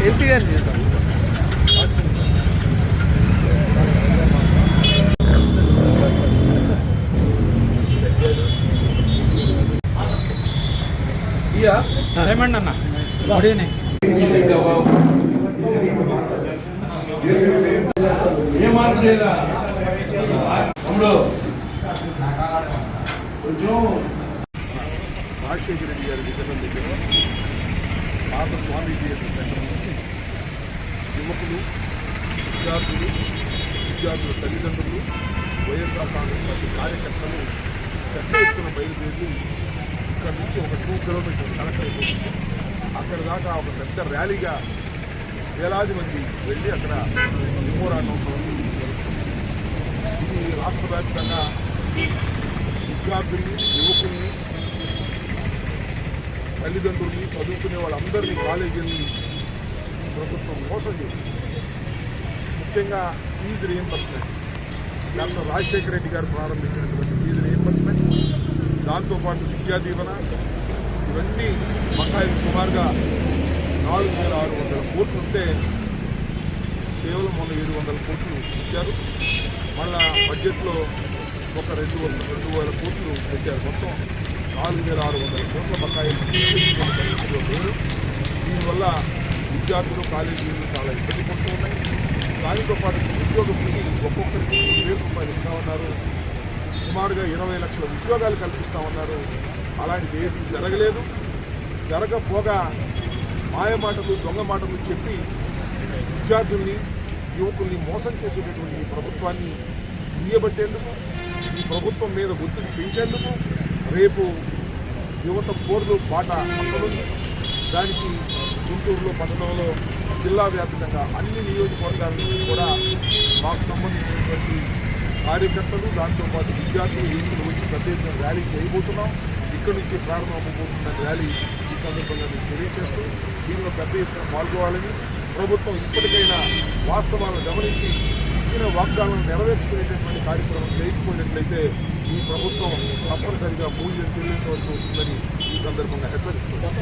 MP గారు ఏమండి అన్న ఏం మాట్లాడేదా కొంచెం రాజశేఖర రెడ్డి గారి విజయం దగ్గర పాత స్వామీజీ సెంటర్ నుంచి యువకులు విద్యార్థుల తల్లిదండ్రులు వైఎస్ఆర్ కాంగ్రెస్ పార్టీ కార్యకర్తలు పెద్ద ఎత్తున బయలుదేరి ఇక్కడ నుంచి ఒక 2 కిలోమీటర్స్ కనెక్ట్ అయిపోతుంది. అక్కడ దాకా ఒక పెద్ద ర్యాలీగా వేలాది మంది వెళ్ళి అక్కడ పోరాటం ఇది రాష్ట్ర వ్యాప్తంగా విద్యార్థుల్ని యువకుల్ని తల్లిదండ్రుల్ని చదువుకునే వాళ్ళందరినీ కాలేజీల్ని ప్రభుత్వం మోసం చేసింది. ముఖ్యంగా fee reimbursement doctor Rajasekhara Reddy garu ప్రారంభించినటువంటి ఫీజు రీయింబర్స్మెంట్, దాంతోపాటు విద్యా దీవెన, ఇవన్నీ బకాయిలు సుమారుగా 4,600 కోట్లు ఉంటే కేవలం 700 కోట్లు ఇచ్చారు. మళ్ళా బడ్జెట్లో ఒక 2,000 కోట్లు పెట్టారు. మొత్తం 4,600 కోట్ల బకాయిలు పరిస్థితిలో లేరు. దీనివల్ల విద్యార్థులు కాలేజీలు చాలా ఇబ్బంది పడుతూ ఉన్నాయి. దానితో పాటు ఉద్యోగంకి ఒక్కొక్కరికి 1,000 రూపాయలు ఇస్తామన్నారు. సుమారుగా 20 లక్షల ఉద్యోగాలు కల్పిస్తామన్నారు. అలాంటిది ఏది జరగలేదు. జరగపోగా మాయ మాటలు దొంగ మాటలు చెప్పి విద్యార్థుల్ని యువకుల్ని మోసం చేసేటటువంటి ఈ ప్రభుత్వాన్ని తీయబట్టేందుకు, ఈ ప్రభుత్వం మీద ఒత్తిడి పెంచేందుకు రేపు యువత పోర్లు బాట పక్కనుంది. దానికి గుంటూరులో పట్టణంలో జిల్లా వ్యాప్తంగా అన్ని నియోజకవర్గాల నుంచి కూడా మాకు సంబంధించినటువంటి కార్యకర్తలు, దాంతోపాటు విద్యార్థులు యువకులు వచ్చి పెద్ద ఎత్తున ర్యాలీ చేయబోతున్నాం. ఇక్కడి నుంచి ప్రారంభమవుతున్న ర్యాలీ ఈ సందర్భంగా మేము తెలియజేస్తూ దీనిలో పెద్ద ఎత్తున పాల్గొవాలని, ప్రభుత్వం ఇప్పటికైనా వాస్తవాలను గమనించి ఇచ్చిన వాగ్దానాలను నెరవేర్చుకునేటటువంటి కార్యక్రమం చేయకపోయినట్లయితే ఈ ప్రభుత్వం తప్పనిసరిగా మూల్యం చెల్లించవలసి వస్తుందని ఈ సందర్భంగా హెచ్చరిస్తున్నాం.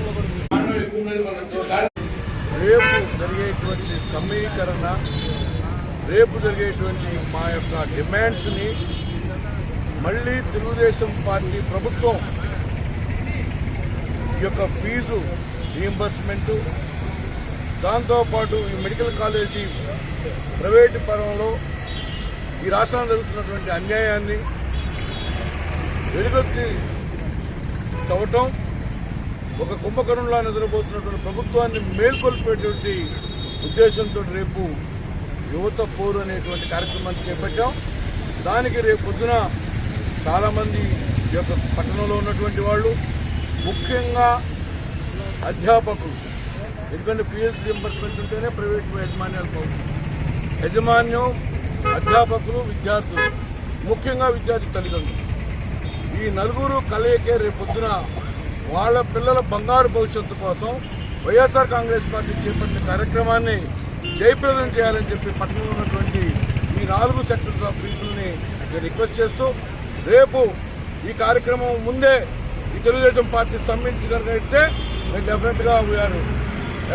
రేపు జరిగేటువంటి సమీకరణ, రేపు జరిగేటువంటి మా యొక్క డిమాండ్స్ని మళ్ళీ తెలుగుదేశం పార్టీ ప్రభుత్వం ఈ యొక్క ఫీజు రీయింబర్స్మెంటు, దాంతోపాటు ఈ మెడికల్ కాలేజీ ప్రైవేటు పరంలో ఈ రాష్ట్రంలో జరుగుతున్నటువంటి అన్యాయాన్ని వెలుగొత్తి చవటం, ఒక కుంభకర్ణంలా నిద్రపోతున్నటువంటి ప్రభుత్వాన్ని మేల్కొల్పేటువంటి ఉద్దేశంతో రేపు యువత పోరు అనేటువంటి కార్యక్రమాన్ని చేపట్టాం. దానికి రేపు పొద్దున చాలామంది ఈ యొక్క పట్టణంలో ఉన్నటువంటి వాళ్ళు, ముఖ్యంగా అధ్యాపకులు, ఎందుకంటే ఫీజు రీయింబర్స్మెంట్ ఉంటేనే ప్రైవేట్ యాజమాన్యాలు పోతుంది. యాజమాన్యం, అధ్యాపకులు, విద్యార్థులు, ముఖ్యంగా విద్యార్థి తల్లిదండ్రులు, ఈ నలుగురు కలయికే రేపు పొద్దున వాళ్ళ పిల్లల బంగారు భవిష్యత్తు కోసం వైఎస్ఆర్ కాంగ్రెస్ పార్టీ చేపట్టిన కార్యక్రమాన్ని జయప్రదం చేయాలని చెప్పి పట్టణంలో ఉన్నటువంటి ఈ 4 సెక్టర్స్ ఆఫ్ పీపుల్ని రిక్వెస్ట్ చేస్తూ, రేపు ఈ కార్యక్రమం ముందే ఈ తెలుగుదేశం పార్టీ స్తంభించగలిగితే డెఫినెట్గా we are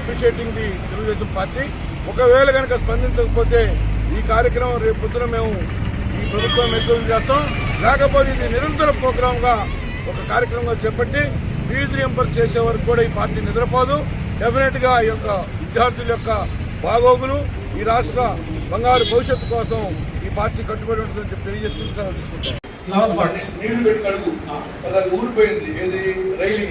appreciating the Telugu Desam party. ఒకవేళ కనుక స్పందించకపోతే ఈ కార్యక్రమం రేపు పొద్దున మేము ఈ ప్రభుత్వం ఎదురు చేస్తాం. లేకపోతే ఇది నిరంతర ప్రోగ్రాంగా ఒక కార్యక్రమంగా చేపట్టి ఫీజు రీయింబర్స్ చేసే వరకు కూడా ఈ పార్టీ నిద్రపోదు. డెఫినెట్గా ఈ యొక్క విద్యార్థుల యొక్క బాగోగులు, ఈ రాష్ట్ర బంగారు భవిష్యత్తు కోసం ఈ పార్టీ కట్టుబడి ఉంటుందని చెప్పి తెలియజేసుకుంటూ తీసుకుంటాం. నీళ్లు పెట్టి కడుగు ఊరిపోయింది ఏది రైలింగ్